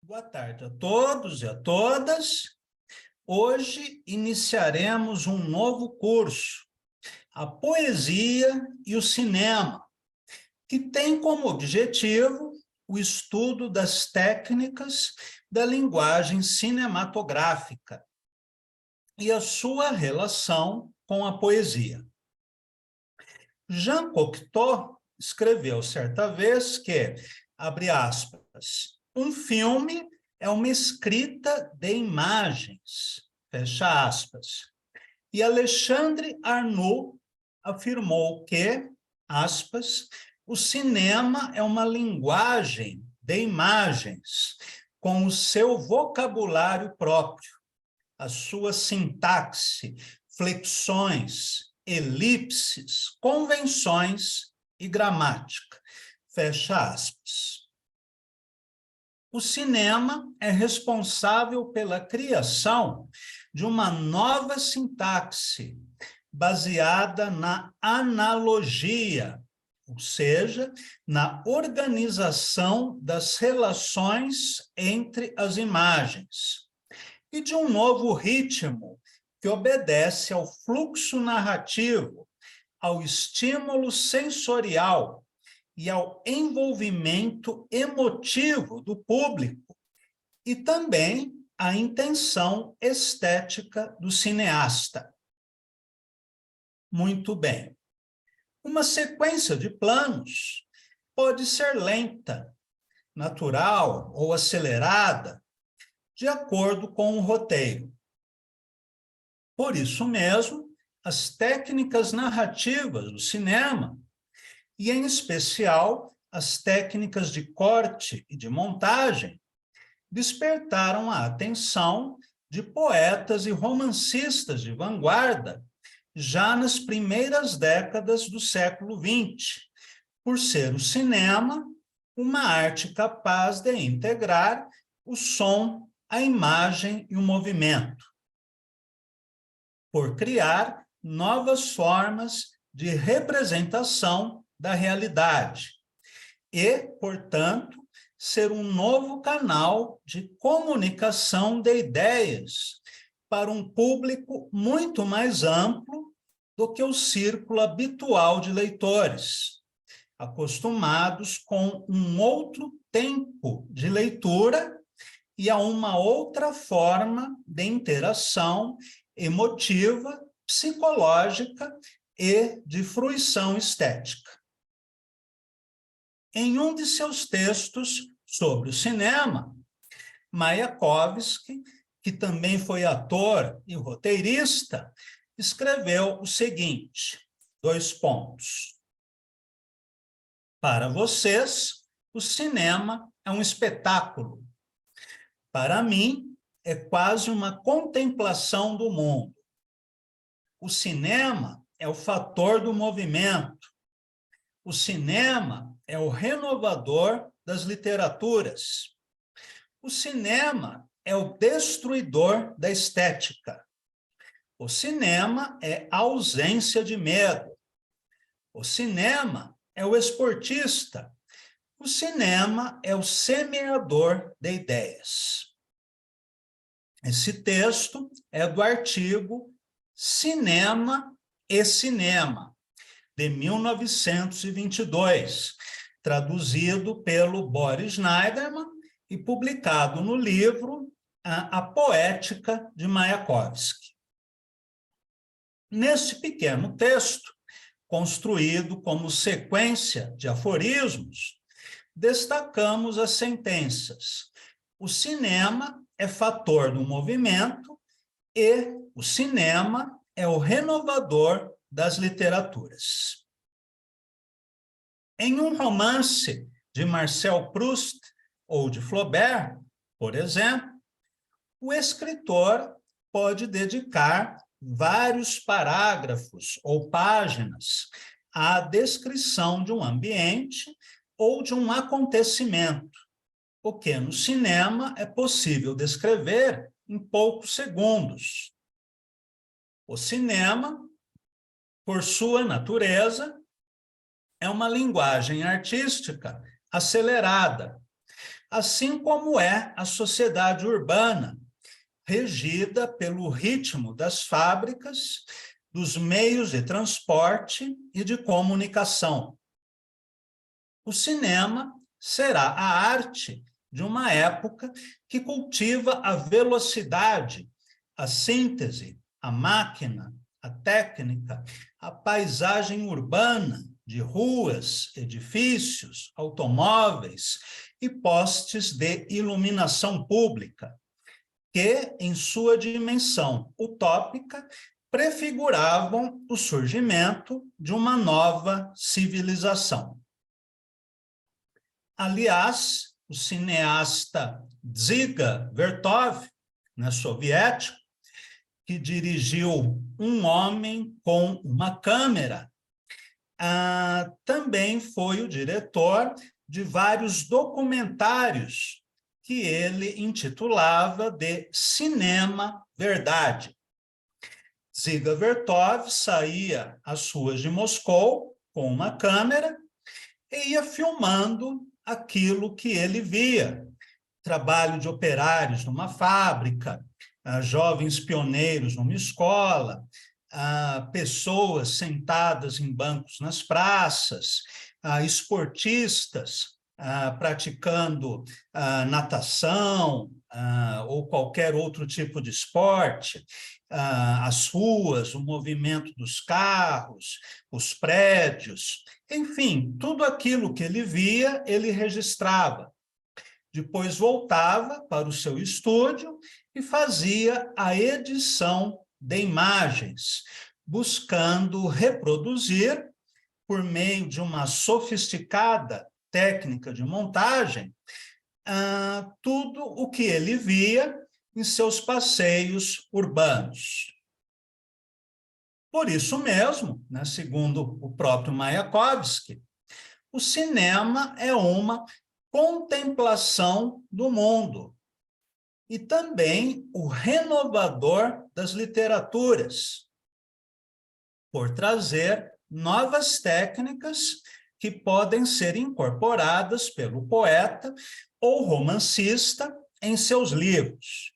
Boa tarde a todos e a todas. Hoje iniciaremos um novo curso, a Poesia e o Cinema, que tem como objetivo o estudo das técnicas da linguagem cinematográfica e a sua relação com a poesia. Jean Cocteau escreveu certa vez que, abre aspas, um filme é uma escrita de imagens, fecha aspas. E Alexandre Arnaud afirmou que, aspas, o cinema é uma linguagem de imagens, com o seu vocabulário próprio, a sua sintaxe, flexões, elipses, convenções e gramática, fecha aspas. O cinema é responsável pela criação de uma nova sintaxe, baseada na analogia, ou seja, na organização das relações entre as imagens, e de um novo ritmo que obedece ao fluxo narrativo, ao estímulo sensorial e ao envolvimento emotivo do público, e também à intenção estética do cineasta. Muito bem. Uma sequência de planos pode ser lenta, natural ou acelerada, de acordo com o roteiro. Por isso mesmo, as técnicas narrativas do cinema, e em especial as técnicas de corte e de montagem, despertaram a atenção de poetas e romancistas de vanguarda já nas primeiras décadas do século XX, por ser o cinema uma arte capaz de integrar o som, a imagem e o movimento, por criar novas formas de representação da realidade e, portanto, ser um novo canal de comunicação de ideias para um público muito mais amplo do que o círculo habitual de leitores, acostumados com um outro tempo de leitura e a uma outra forma de interação emotiva, psicológica e de fruição estética. Em um de seus textos sobre o cinema, Mayakovsky, que também foi ator e roteirista, escreveu o seguinte, 2 pontos. Para vocês, o cinema é um espetáculo. Para mim, é quase uma contemplação do mundo. O cinema é o fator do movimento. O cinema é o renovador das literaturas. O cinema é o destruidor da estética. O cinema é a ausência de medo. O cinema é o esportista. O cinema é o semeador de ideias. Esse texto é do artigo Cinema e Cinema, de 1922, traduzido pelo Boris Schneiderman e publicado no livro A Poética de Mayakovsky. Neste pequeno texto, construído como sequência de aforismos, destacamos as sentenças: o cinema é fator do movimento e o cinema é o renovador das literaturas. Em um romance de Marcel Proust ou de Flaubert, por exemplo, o escritor pode dedicar vários parágrafos ou páginas à descrição de um ambiente ou de um acontecimento, o que no cinema é possível descrever em poucos segundos. O cinema, por sua natureza, é uma linguagem artística acelerada, assim como é a sociedade urbana, regida pelo ritmo das fábricas, dos meios de transporte e de comunicação. O cinema será a arte de uma época que cultiva a velocidade, a síntese, a máquina, a técnica, a paisagem urbana de ruas, edifícios, automóveis e postes de iluminação pública, que, em sua dimensão utópica, prefiguravam o surgimento de uma nova civilização. Aliás, o cineasta Dziga Vertov, soviético, que dirigiu Um Homem com uma Câmera, também foi o diretor de vários documentários que ele intitulava de Cinema Verdade. Dziga Vertov saía às ruas de Moscou com uma câmera e ia filmando aquilo que ele via. Trabalho de operários numa fábrica, jovens pioneiros numa escola, pessoas sentadas em bancos nas praças, esportistas praticando natação ou qualquer outro tipo de esporte, as ruas, o movimento dos carros, os prédios, enfim, tudo aquilo que ele via, ele registrava. Depois voltava para o seu estúdio e fazia a edição de imagens, buscando reproduzir, por meio de uma sofisticada técnica de montagem, tudo o que ele via em seus passeios urbanos. Por isso mesmo, segundo o próprio Mayakovsky, o cinema é uma contemplação do mundo e também o renovador das literaturas, por trazer novas técnicas que podem ser incorporadas pelo poeta ou romancista em seus livros.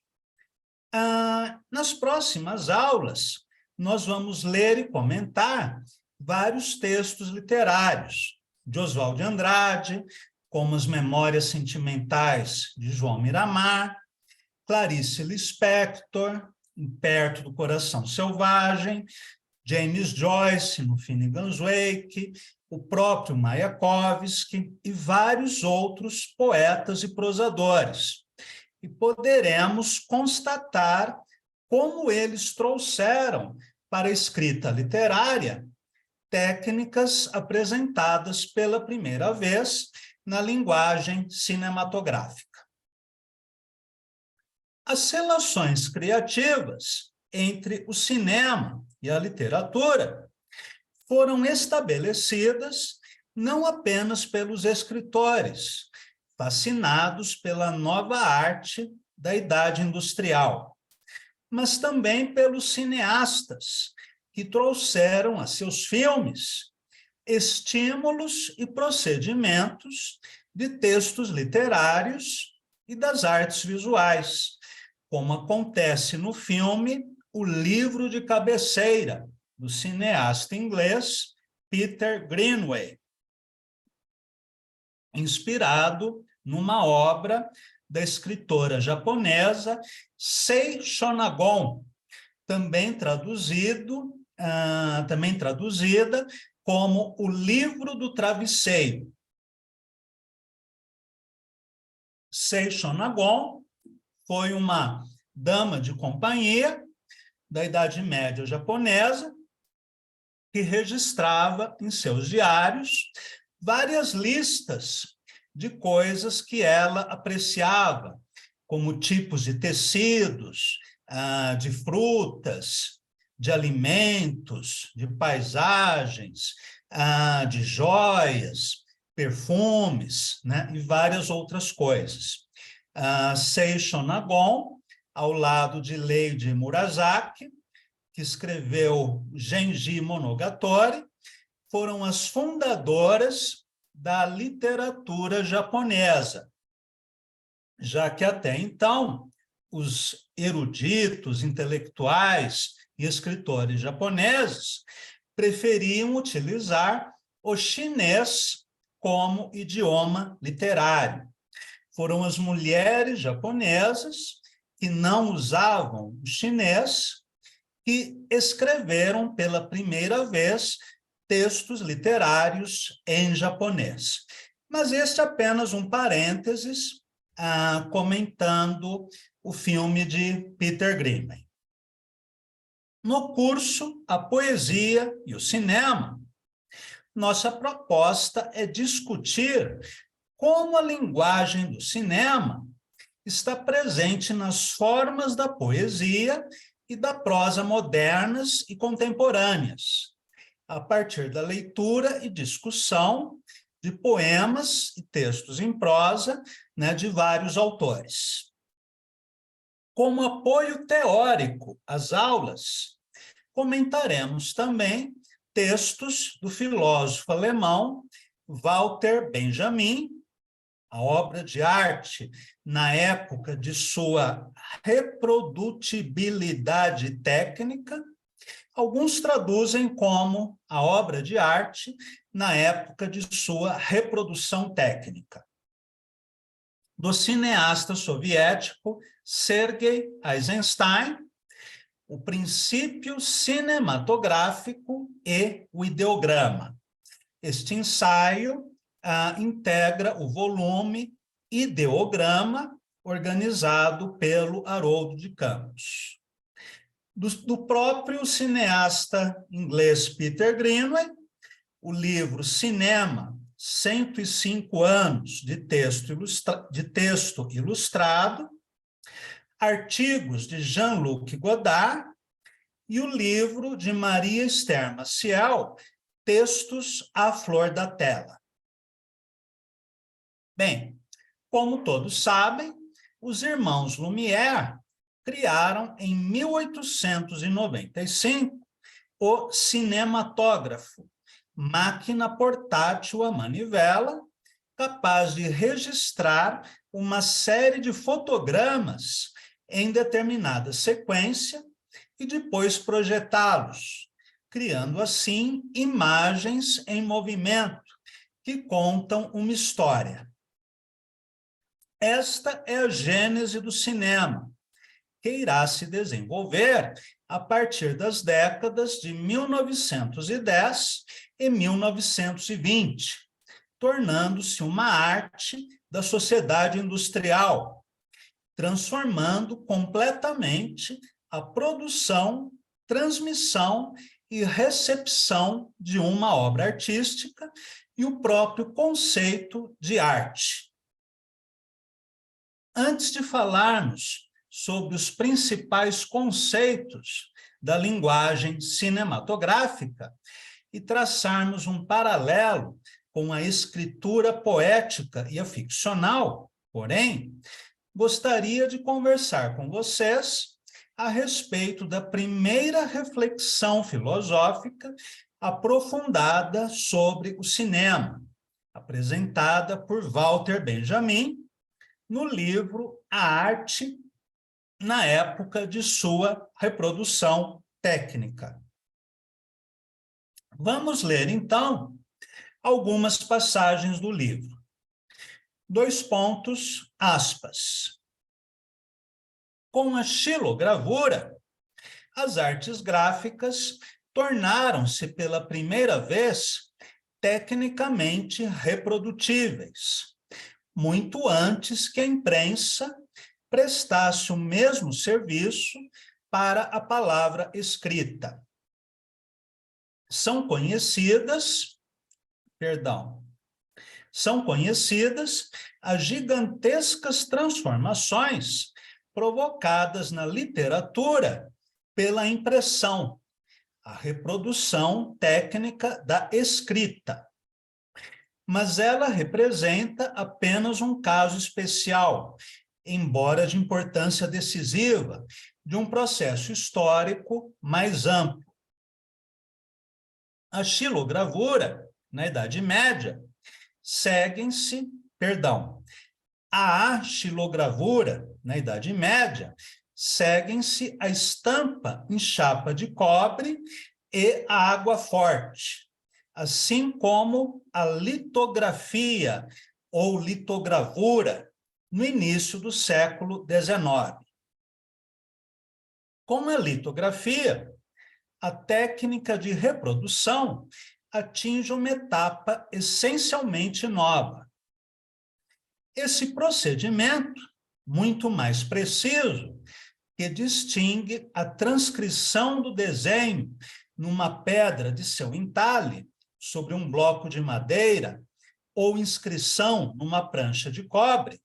Nas próximas aulas, nós vamos ler e comentar vários textos literários de Oswald de Andrade, como as Memórias Sentimentais de João Miramar, Clarice Lispector, Perto do Coração Selvagem, James Joyce, no Finnegan's Wake, o próprio Mayakovsky e vários outros poetas e prosadores. E poderemos constatar como eles trouxeram para a escrita literária técnicas apresentadas pela primeira vez na linguagem cinematográfica. As relações criativas entre o cinema e a literatura foram estabelecidas não apenas pelos escritores, fascinados pela nova arte da Idade Industrial, mas também pelos cineastas, que trouxeram a seus filmes estímulos e procedimentos de textos literários e das artes visuais, como acontece no filme O Livro de Cabeceira, do cineasta inglês Peter Greenaway, inspirado numa obra da escritora japonesa Sei Shonagon, também traduzida como O Livro do Travesseiro. Sei Shonagon foi uma dama de companhia da Idade Média japonesa que registrava em seus diários várias listas de coisas que ela apreciava, como tipos de tecidos, de frutas, de alimentos, de paisagens, de joias, perfumes, e várias outras coisas. Sei Shonagon, ao lado de Leiji Murasaki, que escreveu Genji Monogatari, foram as fundadoras da literatura japonesa, já que até então os eruditos, intelectuais e escritores japoneses preferiam utilizar o chinês como idioma literário. Foram as mulheres japonesas que não usavam o chinês que escreveram pela primeira vez textos literários em japonês. Mas este é apenas um parênteses, comentando o filme de Peter Grimm. No curso A Poesia e o Cinema, nossa proposta é discutir como a linguagem do cinema está presente nas formas da poesia e da prosa modernas e contemporâneas, a partir da leitura e discussão de poemas e textos em prosa, né, de vários autores. Como apoio teórico às aulas, comentaremos também textos do filósofo alemão Walter Benjamin, a obra de arte na época de sua reprodutibilidade técnica. Alguns traduzem como a obra de arte na época de sua reprodução técnica. Do cineasta soviético Sergei Eisenstein, o princípio cinematográfico e o ideograma. Este ensaio integra o volume Ideograma, organizado pelo Haroldo de Campos. Do próprio cineasta inglês Peter Greenaway, o livro Cinema, 105 anos de texto ilustrado, artigos de Jean-Luc Godard e o livro de Maria Esther Maciel, Textos à Flor da Tela. Bem, como todos sabem, os irmãos Lumière criaram em 1895 o cinematógrafo, máquina portátil à manivela, capaz de registrar uma série de fotogramas em determinada sequência e depois projetá-los, criando assim imagens em movimento que contam uma história. Esta é a gênese do cinema, que irá se desenvolver a partir das décadas de 1910 e 1920, tornando-se uma arte da sociedade industrial, transformando completamente a produção, transmissão e recepção de uma obra artística e o próprio conceito de arte. Antes de falarmos sobre os principais conceitos da linguagem cinematográfica e traçarmos um paralelo com a escritura poética e a ficcional, porém, gostaria de conversar com vocês a respeito da primeira reflexão filosófica aprofundada sobre o cinema, apresentada por Walter Benjamin no livro A Arte na época de sua reprodução técnica. Vamos ler, então, algumas passagens do livro. 2 pontos, aspas. Com a xilogravura, as artes gráficas tornaram-se pela primeira vez tecnicamente reprodutíveis, muito antes que a imprensa prestasse o mesmo serviço para a palavra escrita. São conhecidas as gigantescas transformações provocadas na literatura pela impressão, a reprodução técnica da escrita. Mas ela representa apenas um caso especial, embora de importância decisiva, de um processo histórico mais amplo. A xilogravura, na Idade Média, A xilogravura, na Idade Média, seguem-se a estampa em chapa de cobre e a água forte, assim como a litografia ou litogravura no início do século XIX. Com a litografia, a técnica de reprodução atinge uma etapa essencialmente nova. Esse procedimento, muito mais preciso, que distingue a transcrição do desenho numa pedra de seu entalhe, sobre um bloco de madeira, ou inscrição numa prancha de cobre,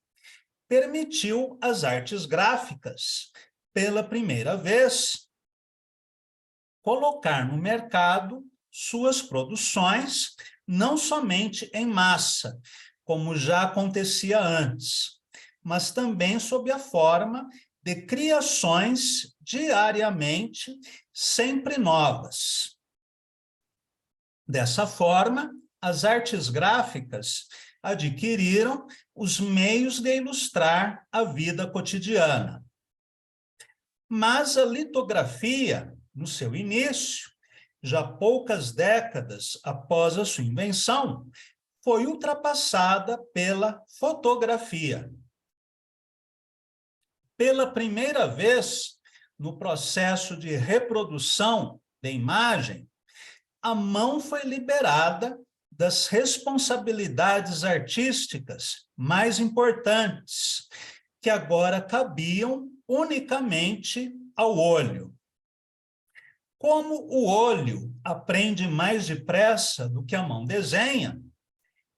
permitiu às artes gráficas, pela primeira vez, colocar no mercado suas produções, não somente em massa, como já acontecia antes, mas também sob a forma de criações diariamente, sempre novas. Dessa forma, as artes gráficas adquiriram os meios de ilustrar a vida cotidiana. Mas a litografia, no seu início, já poucas décadas após a sua invenção, foi ultrapassada pela fotografia. Pela primeira vez, no processo de reprodução de imagem, a mão foi liberada das responsabilidades artísticas mais importantes, que agora cabiam unicamente ao olho. Como o olho aprende mais depressa do que a mão desenha,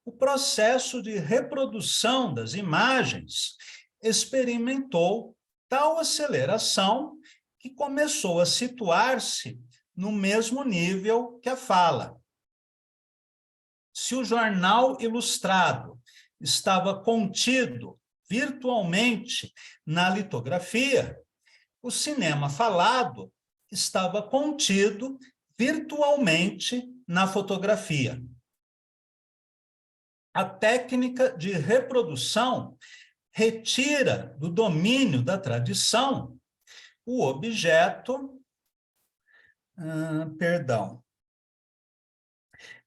o processo de reprodução das imagens experimentou tal aceleração que começou a situar-se no mesmo nível que a fala. Se o jornal ilustrado estava contido virtualmente na litografia, o cinema falado estava contido virtualmente na fotografia. A técnica de reprodução retira do domínio da tradição o objeto...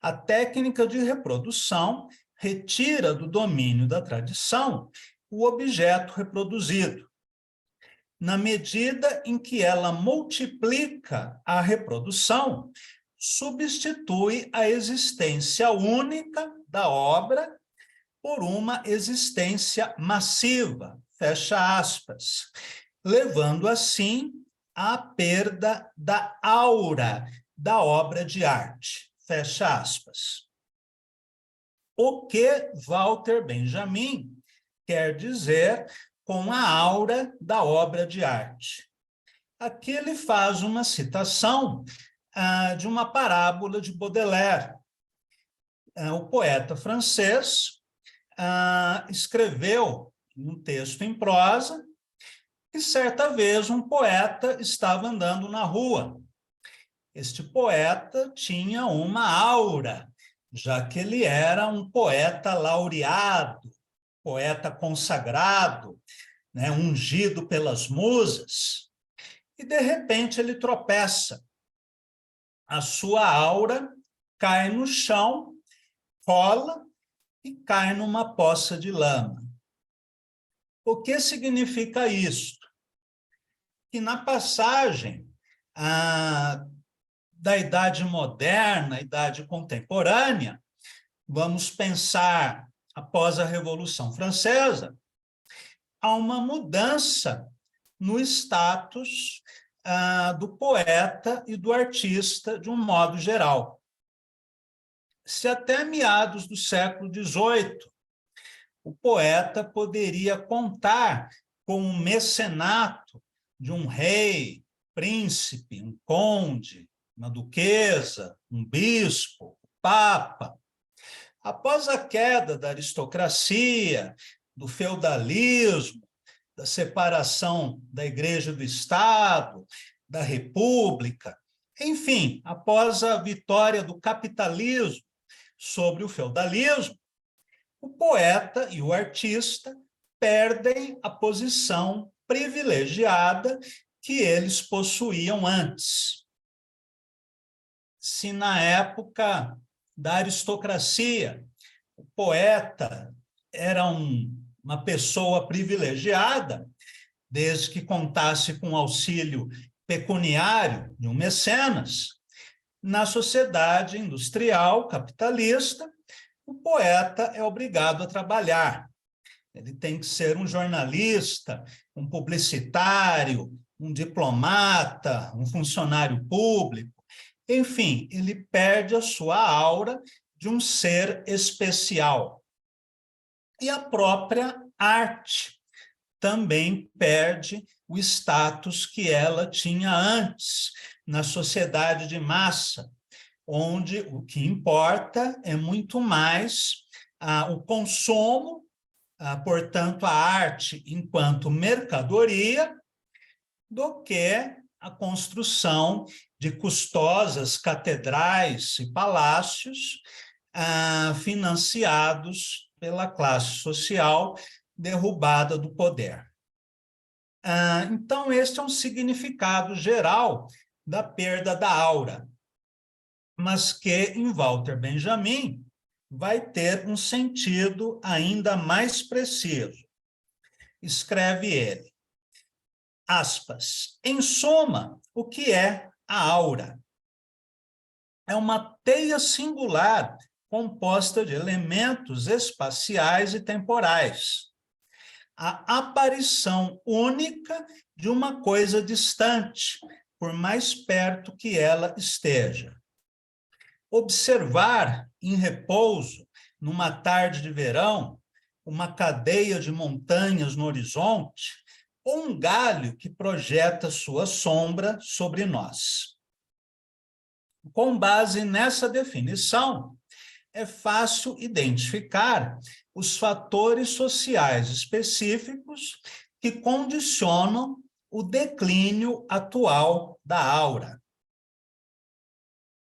A técnica de reprodução retira do domínio da tradição o objeto reproduzido, na medida em que ela multiplica a reprodução, substitui a existência única da obra por uma existência massiva, fecha aspas, levando assim à perda da aura da obra de arte, fecha aspas. O que Walter Benjamin quer dizer com a aura da obra de arte? Aqui ele faz uma citação de uma parábola de Baudelaire. O poeta francês escreveu um texto em prosa que certa vez um poeta estava andando na rua. Este poeta tinha uma aura, já que ele era um poeta laureado, poeta consagrado, né, ungido pelas musas, e de repente ele tropeça. A sua aura cai no chão, rola e cai numa poça de lama. O que significa isto? Que na passagem da Idade Moderna, Idade Contemporânea, vamos pensar após a Revolução Francesa, há uma mudança no status do poeta e do artista de um modo geral. Se até meados do século XVIII, o poeta poderia contar com um mecenato de um rei, príncipe, um conde, uma duquesa, um bispo, papa. Após a queda da aristocracia, do feudalismo, da separação da Igreja do Estado, da República, enfim, após a vitória do capitalismo sobre o feudalismo, o poeta e o artista perdem a posição privilegiada que eles possuíam antes. Se na época da aristocracia o poeta era uma pessoa privilegiada, desde que contasse com auxílio pecuniário de um mecenas, na sociedade industrial capitalista, o poeta é obrigado a trabalhar. Ele tem que ser um jornalista, um publicitário, um diplomata, um funcionário público. Enfim, ele perde a sua aura de um ser especial. E a própria arte também perde o status que ela tinha antes, na sociedade de massa, onde o que importa é muito mais o consumo, portanto, a arte enquanto mercadoria, do que a construção de custosas catedrais e palácios financiados pela classe social derrubada do poder. Então, este é um significado geral da perda da aura, mas que, em Walter Benjamin, vai ter um sentido ainda mais preciso. Escreve ele, aspas, em suma, o que é a aura? É uma teia singular composta de elementos espaciais e temporais. A aparição única de uma coisa distante, por mais perto que ela esteja. Observar em repouso, numa tarde de verão, uma cadeia de montanhas no horizonte, ou um galho que projeta sua sombra sobre nós. Com base nessa definição, é fácil identificar os fatores sociais específicos que condicionam o declínio atual da aura.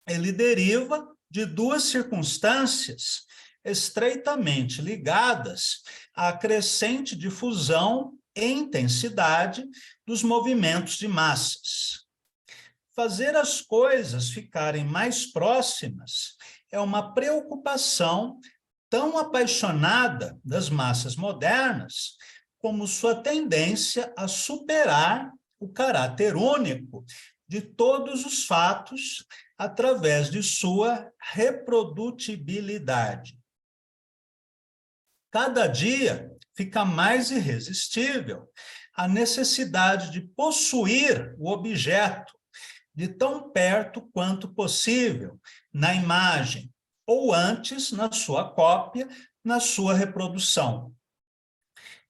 Ele deriva de duas circunstâncias estreitamente ligadas à crescente difusão e intensidade dos movimentos de massas. Fazer as coisas ficarem mais próximas é uma preocupação tão apaixonada das massas modernas como sua tendência a superar o caráter único de todos os fatos através de sua reprodutibilidade. Cada dia fica mais irresistível a necessidade de possuir o objeto de tão perto quanto possível, na imagem, ou antes, na sua cópia, na sua reprodução.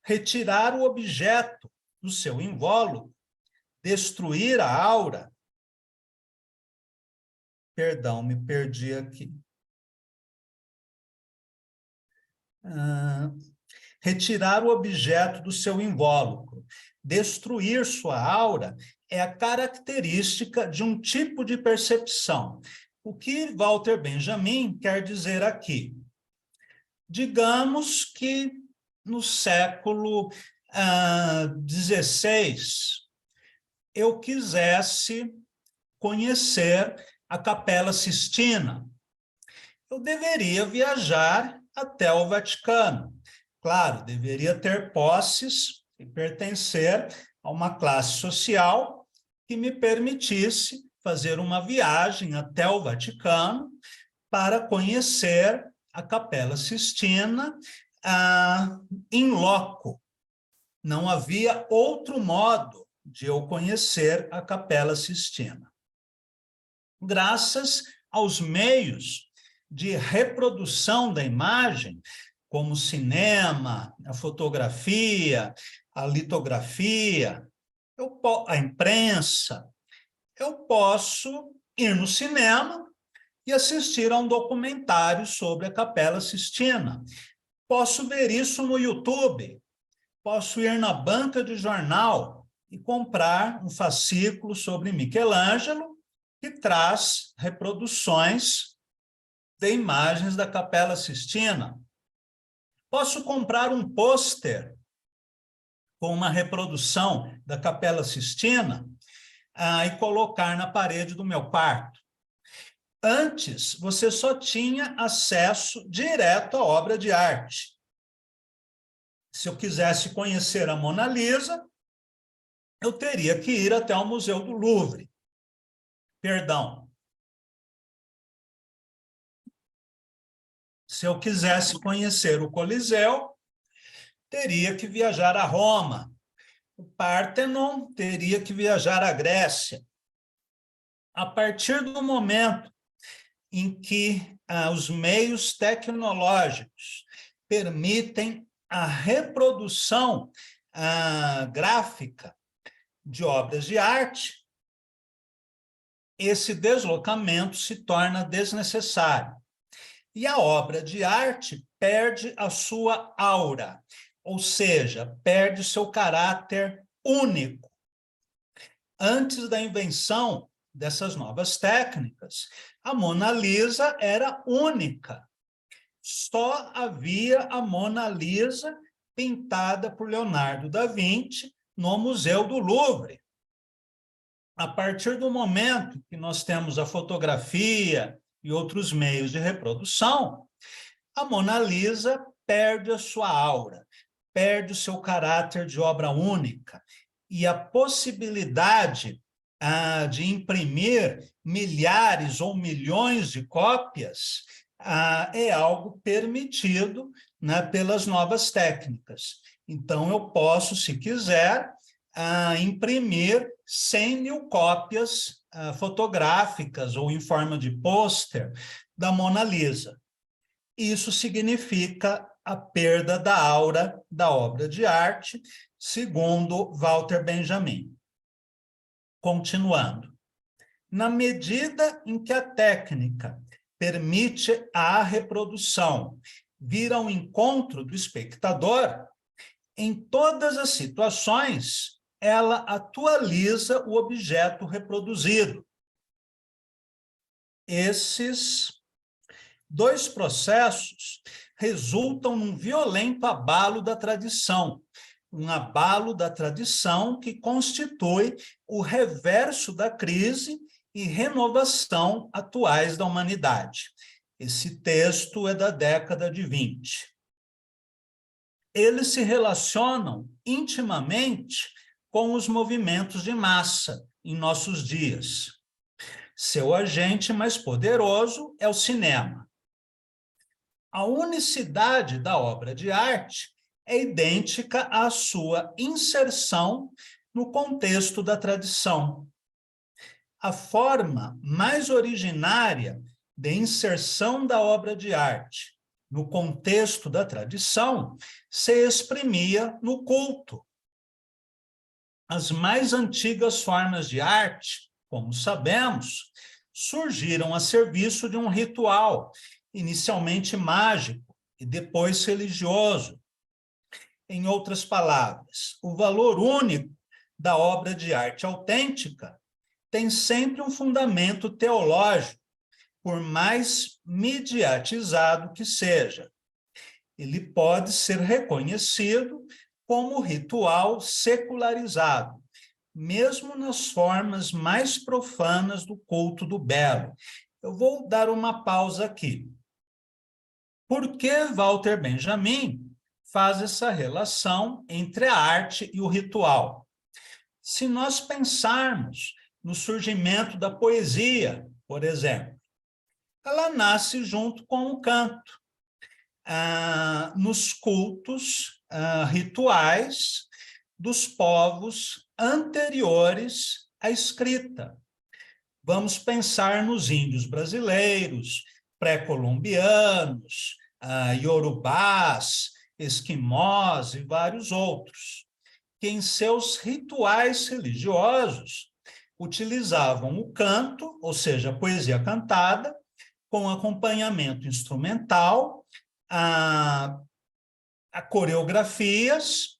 Retirar o objeto do seu invólucro, destruir a aura. Perdão, me perdi aqui. Retirar o objeto do seu invólucro, destruir sua aura, é a característica de um tipo de percepção. O que Walter Benjamin quer dizer aqui? Digamos que no século XVI eu quisesse conhecer a Capela Sistina. Eu deveria viajar até o Vaticano. Claro, deveria ter posses e pertencer a uma classe social que me permitisse fazer uma viagem até o Vaticano para conhecer a Capela Sistina in loco. Não havia outro modo de eu conhecer a Capela Sistina. Graças aos meios de reprodução da imagem, como o cinema, a fotografia, a litografia, a imprensa, eu posso ir no cinema e assistir a um documentário sobre a Capela Sistina. Posso ver isso no YouTube, posso ir na banca de jornal e comprar um fascículo sobre Michelangelo que traz reproduções de imagens da Capela Sistina. Posso comprar um pôster com uma reprodução da Capela Sistina e colocar na parede do meu quarto. Antes, você só tinha acesso direto à obra de arte. Se eu quisesse conhecer a Mona Lisa, eu teria que ir até o Museu do Louvre. Perdão. Se eu quisesse conhecer o Coliseu, teria que viajar a Roma. O Pártenon, teria que viajar à Grécia. A partir do momento em que os meios tecnológicos permitem a reprodução gráfica de obras de arte, esse deslocamento se torna desnecessário. E a obra de arte perde a sua aura, ou seja, perde seu caráter único. Antes da invenção dessas novas técnicas, a Mona Lisa era única. Só havia a Mona Lisa pintada por Leonardo da Vinci no Museu do Louvre. A partir do momento que nós temos a fotografia e outros meios de reprodução, a Mona Lisa perde a sua aura, perde o seu caráter de obra única, e a possibilidade de imprimir milhares ou milhões de cópias é algo permitido, né, pelas novas técnicas. Então, eu posso, se quiser, imprimir 100 mil cópias fotográficas ou em forma de pôster da Mona Lisa. Isso significa a perda da aura da obra de arte, segundo Walter Benjamin. Continuando. Na medida em que a técnica permite a reprodução vir ao encontro do espectador, em todas as situações, ela atualiza o objeto reproduzido. Esses dois processos resultam num violento abalo da tradição, um abalo da tradição que constitui o reverso da crise e renovação atuais da humanidade. Esse texto é da década de 20. Eles se relacionam intimamente com os movimentos de massa em nossos dias. Seu agente mais poderoso é o cinema. A unicidade da obra de arte é idêntica à sua inserção no contexto da tradição. A forma mais originária de inserção da obra de arte no contexto da tradição se exprimia no culto. As mais antigas formas de arte, como sabemos, surgiram a serviço de um ritual, inicialmente mágico e depois religioso. Em outras palavras, o valor único da obra de arte autêntica tem sempre um fundamento teológico, por mais mediatizado que seja. Ele pode ser reconhecido como ritual secularizado, mesmo nas formas mais profanas do culto do belo. Eu vou dar uma pausa aqui. Por que Walter Benjamin faz essa relação entre a arte e o ritual? Se nós pensarmos no surgimento da poesia, por exemplo, ela nasce junto com o canto. Nos cultos rituais dos povos anteriores à escrita. Vamos pensar nos índios brasileiros, pré-colombianos, iorubás, esquimós e vários outros, que em seus rituais religiosos utilizavam o canto, ou seja, a poesia cantada, com acompanhamento instrumental, a coreografias,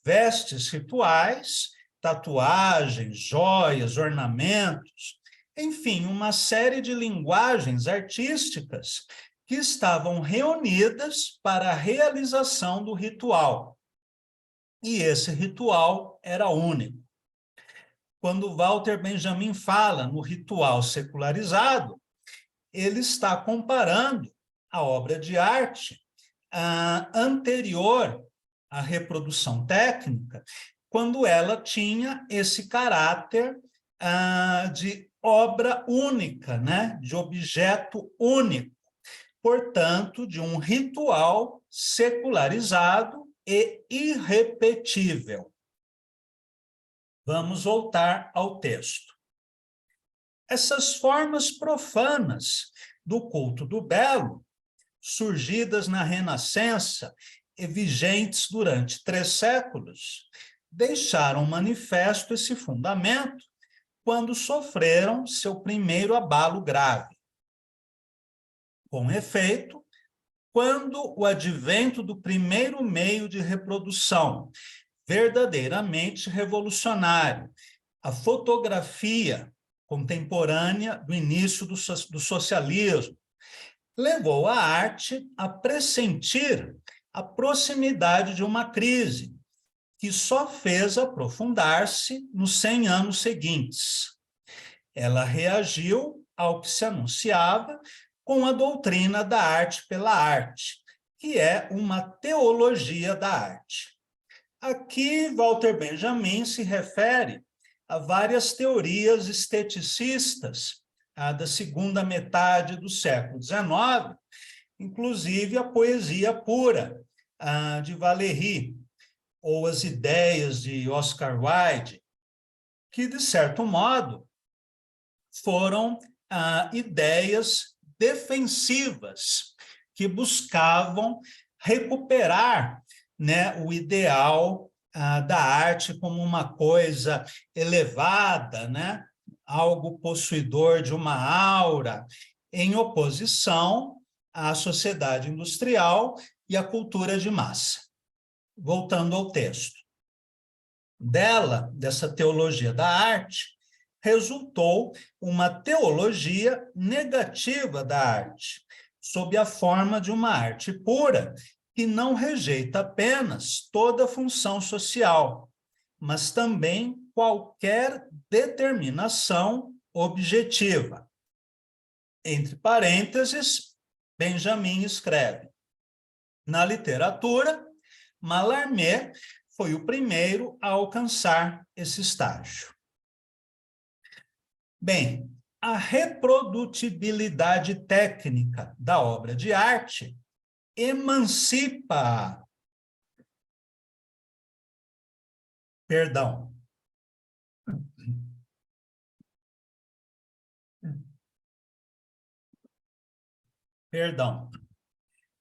vestes rituais, tatuagens, joias, ornamentos, enfim, uma série de linguagens artísticas que estavam reunidas para a realização do ritual. e esse ritual era único. Quando Walter Benjamin fala no ritual secularizado, ele está comparando a obra de arte anterior à reprodução técnica, quando ela tinha esse caráter de obra única, né? De objeto único, portanto, de um ritual secularizado e irrepetível. Vamos voltar ao texto. Essas formas profanas do culto do belo, surgidas na Renascença e vigentes durante 3 séculos, deixaram manifesto esse fundamento quando sofreram seu primeiro abalo grave. Com efeito, quando o advento do primeiro meio de reprodução, verdadeiramente revolucionário, a fotografia contemporânea do início do socialismo, levou a arte a pressentir a proximidade de uma crise, que só fez aprofundar-se nos 100 anos seguintes. Ela reagiu ao que se anunciava com a doutrina da arte pela arte, que é uma teologia da arte. Aqui, Walter Benjamin se refere a várias teorias esteticistas da segunda metade do século XIX, inclusive a poesia pura de Valéry, ou as ideias de Oscar Wilde, que, de certo modo, foram ideias defensivas que buscavam recuperar, né, o ideal da arte como uma coisa elevada, né, algo possuidor de uma aura, em oposição à sociedade industrial e à cultura de massa. Voltando ao texto. Dessa teologia da arte, resultou uma teologia negativa da arte, sob a forma de uma arte pura, que não rejeita apenas toda função social, mas também qualquer determinação objetiva. Entre parênteses, Benjamin escreve: na literatura, Mallarmé foi o primeiro a alcançar esse estágio. Bem, a reprodutibilidade técnica da obra de arte emancipa, perdão,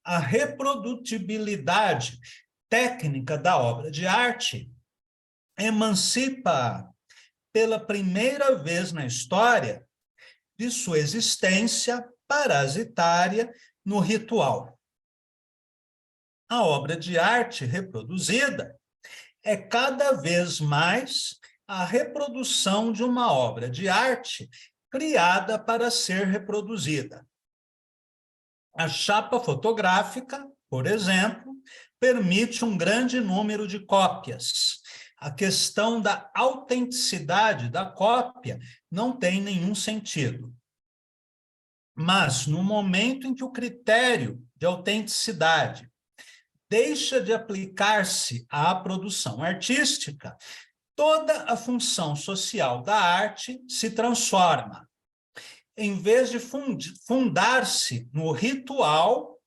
a reprodutibilidade técnica da obra de arte emancipa pela primeira vez na história de sua existência parasitária no ritual. A obra de arte reproduzida é cada vez mais a reprodução de uma obra de arte criada para ser reproduzida. A chapa fotográfica, por exemplo, permite um grande número de cópias. A questão da autenticidade da cópia não tem nenhum sentido. Mas, no momento em que o critério de autenticidade deixa de aplicar-se à produção artística, toda a função social da arte se transforma. Em vez de fundar-se no ritual,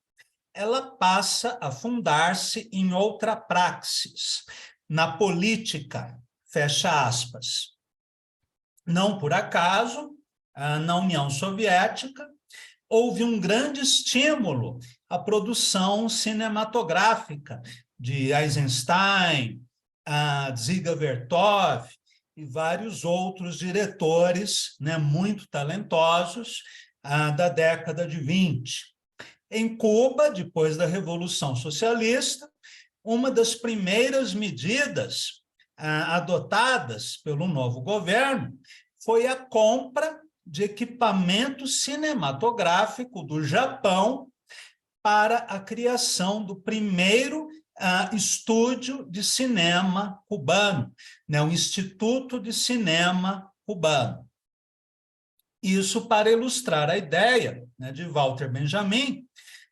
ela passa a fundar-se em outra praxis, na política, fecha aspas. Não por acaso, na União Soviética, houve um grande estímulo à produção cinematográfica de Eisenstein, Dziga Vertov e vários outros diretores, né, muito talentosos da década de 20. Em Cuba, depois da Revolução Socialista, uma das primeiras medidas adotadas pelo novo governo foi a compra de equipamento cinematográfico do Japão para a criação do primeiro Estúdio de Cinema Cubano, né, o Instituto de Cinema Cubano. Isso para ilustrar a ideia, né, de Walter Benjamin,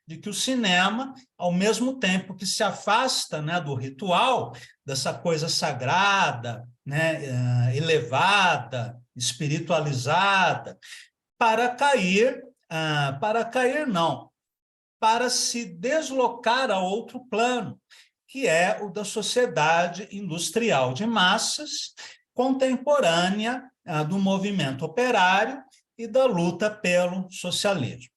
de que o cinema, ao mesmo tempo que se afasta, né, do ritual, dessa coisa sagrada, né, elevada, espiritualizada, para cair não, para se deslocar a outro plano, que é o da sociedade industrial de massas, contemporânea do movimento operário e da luta pelo socialismo.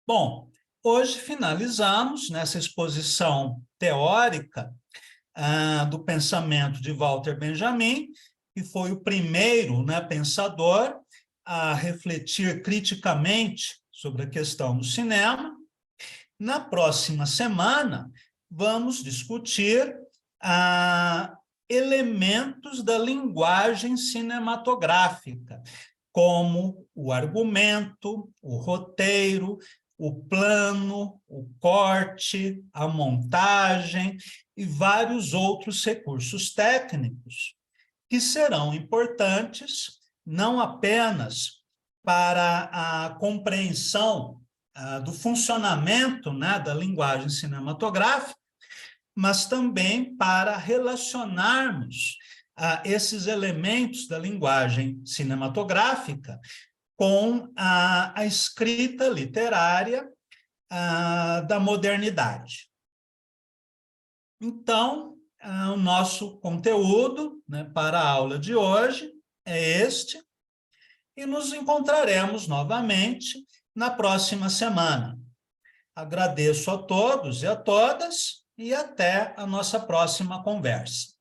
Bom, hoje finalizamos nessa exposição teórica do pensamento de Walter Benjamin, que foi o primeiro, né, pensador a refletir criticamente sobre a questão do cinema. Na próxima semana, vamos discutir elementos da linguagem cinematográfica, como o argumento, o roteiro, o plano, o corte, a montagem e vários outros recursos técnicos que serão importantes não apenas para a compreensão do funcionamento, né, da linguagem cinematográfica, mas também para relacionarmos esses elementos da linguagem cinematográfica com a escrita literária da modernidade. Então, o nosso conteúdo, né, para a aula de hoje é este, e nos encontraremos novamente na próxima semana. Agradeço a todos e a todas, e até a nossa próxima conversa.